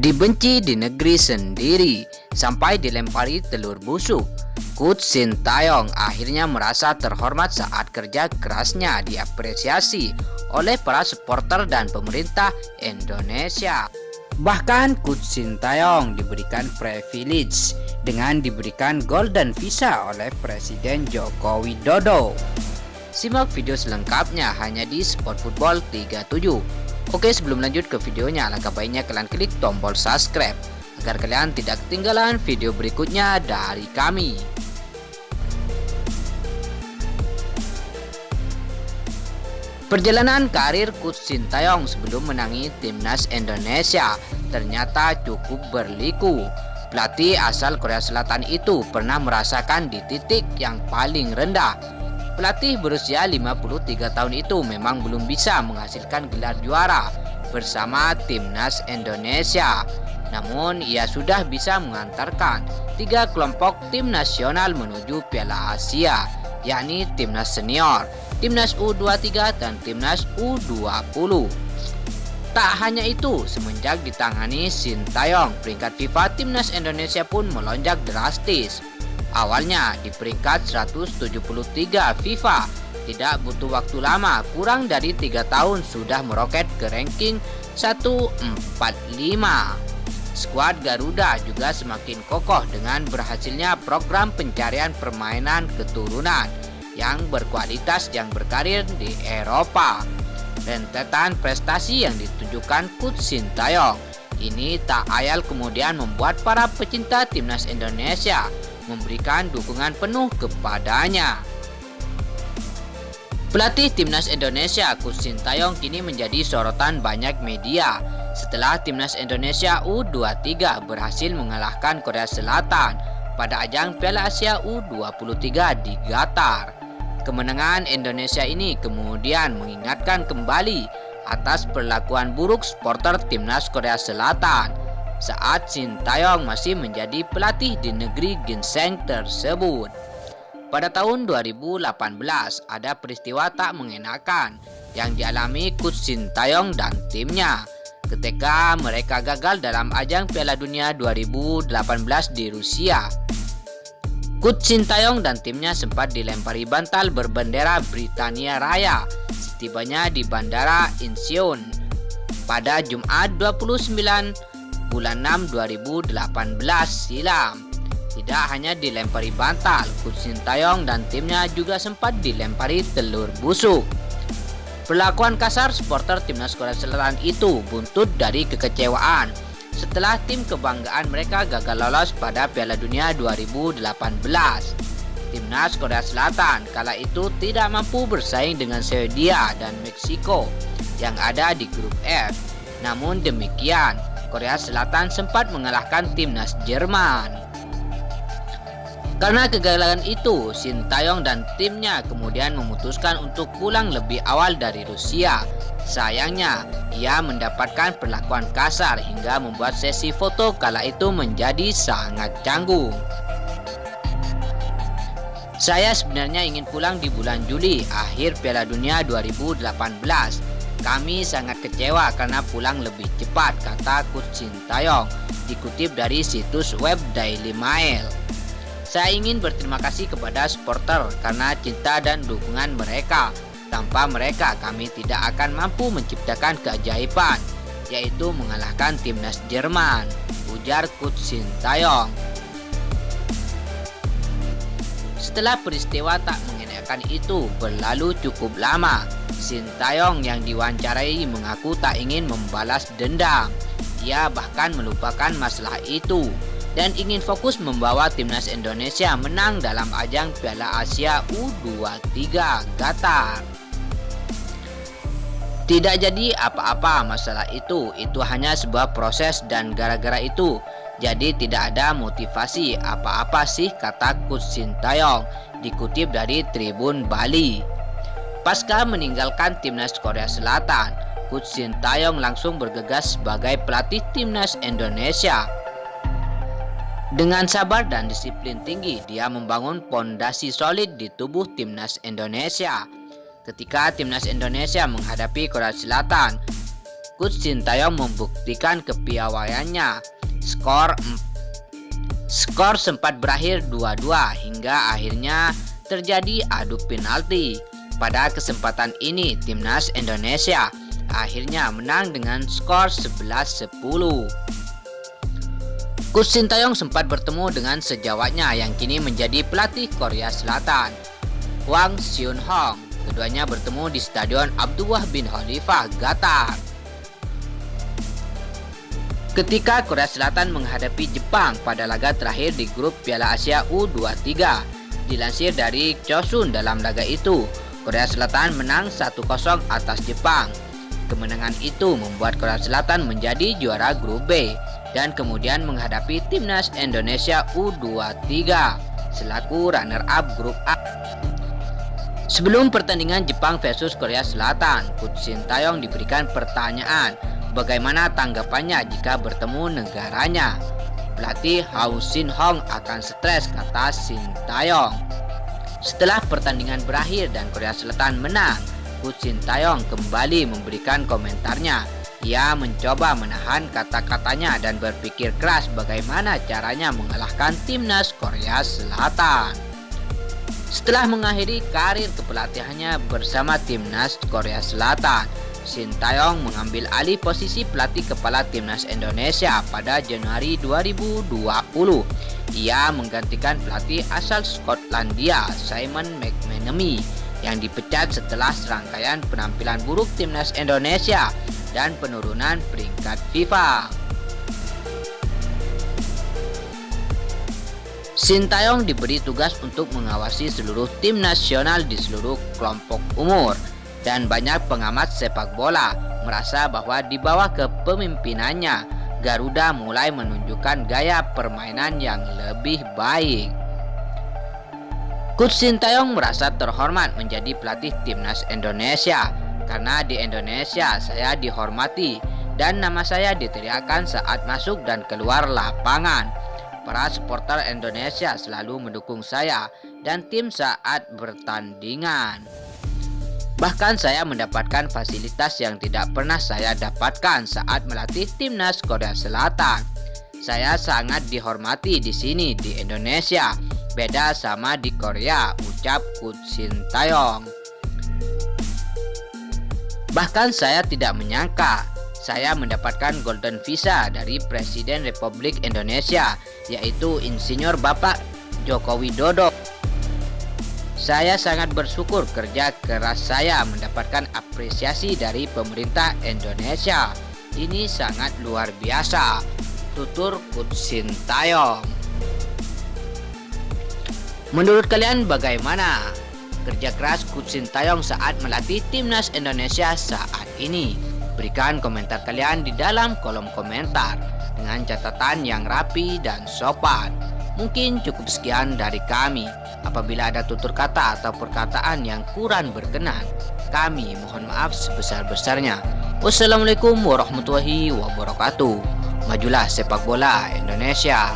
Dibenci di negeri sendiri sampai dilempari telur busuk, Coach Sintayong akhirnya merasa terhormat saat kerja kerasnya diapresiasi oleh para supporter dan pemerintah Indonesia. Bahkan Coach Sintayong diberikan privilege dengan diberikan golden visa oleh Presiden Joko Widodo. Simak video selengkapnya hanya di Sport Football 37. Oke, sebelum lanjut ke videonya, alangkah baiknya kalian klik tombol subscribe agar kalian tidak ketinggalan video berikutnya dari kami. Perjalanan karir Coach Sintayong sebelum menangi timnas Indonesia ternyata cukup berliku. Pelatih asal Korea Selatan itu pernah merasakan di titik yang paling rendah. Pelatih berusia 53 tahun itu memang belum bisa menghasilkan gelar juara bersama timnas Indonesia. Namun ia sudah bisa mengantarkan 3 kelompok tim nasional menuju Piala Asia, yakni timnas senior, timnas U23 dan timnas U20. Tak hanya itu, semenjak ditangani Sintayong, peringkat FIFA timnas Indonesia pun melonjak drastis. Awalnya di peringkat 173 FIFA, tidak butuh waktu lama, kurang dari 3 tahun sudah meroket ke ranking 145. Skuad Garuda juga semakin kokoh dengan berhasilnya program pencarian permainan keturunan yang berkualitas yang berkarir di Eropa. Rentetan prestasi yang ditunjukkan Coach Sintayong ini tak ayal kemudian membuat para pecinta timnas Indonesia memberikan dukungan penuh kepadanya. Pelatih timnas Indonesia Coach Sintayong kini menjadi sorotan banyak media setelah timnas Indonesia U23 berhasil mengalahkan Korea Selatan pada ajang Piala Asia U23 di Qatar. Kemenangan Indonesia ini kemudian mengingatkan kembali atas perlakuan buruk supporter timnas Korea Selatan saat Sintayong masih menjadi pelatih di negeri ginseng tersebut. Pada tahun 2018 ada peristiwa tak mengenakan yang dialami Coach Sintayong dan timnya ketika mereka gagal dalam ajang Piala Dunia 2018 di Rusia. Coach Sintayong dan timnya sempat dilempari bantal berbendera Britania Raya setibanya di Bandara Incheon pada Jumat 29 bulan 6 2018 silam. Tidak hanya dilempari bantal, Coach Sintayong dan timnya juga sempat dilempari telur busuk. Perlakuan kasar supporter timnas Korea Selatan itu buntut dari kekecewaan setelah tim kebanggaan mereka gagal lolos pada Piala Dunia 2018. Timnas Korea Selatan kala itu tidak mampu bersaing dengan Swedia dan Meksiko yang ada di grup F. Namun demikian, Korea Selatan sempat mengalahkan timnas Jerman. Karena kegagalan itu, Sintayong dan timnya kemudian memutuskan untuk pulang lebih awal dari Rusia. Sayangnya, ia mendapatkan perlakuan kasar hingga membuat sesi foto kala itu menjadi sangat canggung. Saya sebenarnya ingin pulang di bulan Juli, akhir Piala Dunia 2018. Kami sangat kecewa karena pulang lebih cepat, kata Coach Sintayong, dikutip dari situs web Daily Mail. Saya ingin berterima kasih kepada supporter karena cinta dan dukungan mereka. Tanpa mereka kami tidak akan mampu menciptakan keajaiban, yaitu mengalahkan timnas Jerman, ujar Coach Sintayong. Setelah peristiwa tak mengenakan itu berlalu cukup lama, Sintayong yang diwawancarai mengaku tak ingin membalas dendam. Ia bahkan melupakan masalah itu dan ingin fokus membawa timnas Indonesia menang dalam ajang Piala Asia U23 Qatar. Tidak jadi apa-apa masalah itu hanya sebuah proses dan gara-gara itu jadi tidak ada motivasi apa-apa sih, kata Coach Sintayong, dikutip dari Tribun Bali. Pasca meninggalkan timnas Korea Selatan, Coach Sintayong langsung bergegas sebagai pelatih timnas Indonesia. Dengan sabar dan disiplin tinggi, dia membangun pondasi solid di tubuh timnas Indonesia. Ketika timnas Indonesia menghadapi Korea Selatan, Coach Sintayong membuktikan kepiawaiannya. Skor sempat berakhir 2-2 hingga akhirnya terjadi adu penalti. Pada kesempatan ini timnas Indonesia akhirnya menang dengan skor 11-10. Coach Sintayong sempat bertemu dengan sejawatnya yang kini menjadi pelatih Korea Selatan, Hwang Seun-hong. Keduanya bertemu di Stadion Abdullah bin Khalifah, Qatar. Ketika Korea Selatan menghadapi Jepang pada laga terakhir di grup Piala Asia U23. Dilansir dari Chosun, dalam laga itu, Korea Selatan menang 1-0 atas Jepang. Kemenangan itu membuat Korea Selatan menjadi juara grup B dan kemudian menghadapi timnas Indonesia U23 selaku runner-up grup A. Sebelum pertandingan Jepang versus Korea Selatan, Coach Sintayong diberikan pertanyaan bagaimana tanggapannya jika bertemu negaranya. Pelatih Hwang Seun-hong akan stres, kata Sintayong. Setelah pertandingan berakhir dan Korea Selatan menang, Coach Sintayong kembali memberikan komentarnya. Ia mencoba menahan kata-katanya dan berpikir keras bagaimana caranya mengalahkan timnas Korea Selatan. Setelah mengakhiri karir kepelatihannya bersama timnas Korea Selatan, Sintayong mengambil alih posisi pelatih kepala timnas Indonesia pada Januari 2020. Ia menggantikan pelatih asal Skotlandia Simon McManamy yang dipecat setelah serangkaian penampilan buruk timnas Indonesia dan penurunan peringkat FIFA. Sintayong diberi tugas untuk mengawasi seluruh tim nasional di seluruh kelompok umur. Dan banyak pengamat sepak bola merasa bahwa di bawah kepemimpinannya, Garuda mulai menunjukkan gaya permainan yang lebih baik. Coach Sintayong merasa terhormat menjadi pelatih timnas Indonesia karena di Indonesia saya dihormati dan nama saya diteriakkan saat masuk dan keluar lapangan. Para supporter Indonesia selalu mendukung saya dan tim saat bertandingan. Bahkan saya mendapatkan fasilitas yang tidak pernah saya dapatkan saat melatih timnas Korea Selatan. Saya sangat dihormati di sini di Indonesia. Beda sama di Korea, ucap Coach Sintayong. Bahkan saya tidak menyangka saya mendapatkan golden visa dari Presiden Republik Indonesia, yaitu Insinyur Bapak Joko Widodo. Saya sangat bersyukur kerja keras saya mendapatkan apresiasi dari pemerintah Indonesia. Ini sangat luar biasa, tutur Coach Sintayong. Menurut kalian bagaimana kerja keras Coach Sintayong saat melatih timnas Indonesia saat ini? Berikan komentar kalian di dalam kolom komentar dengan catatan yang rapi dan sopan. Mungkin cukup sekian dari kami. Apabila ada tutur kata atau perkataan yang kurang berkenan, kami mohon maaf sebesar-besarnya. Wassalamualaikum warahmatullahi wabarakatuh. Majulah sepak bola Indonesia.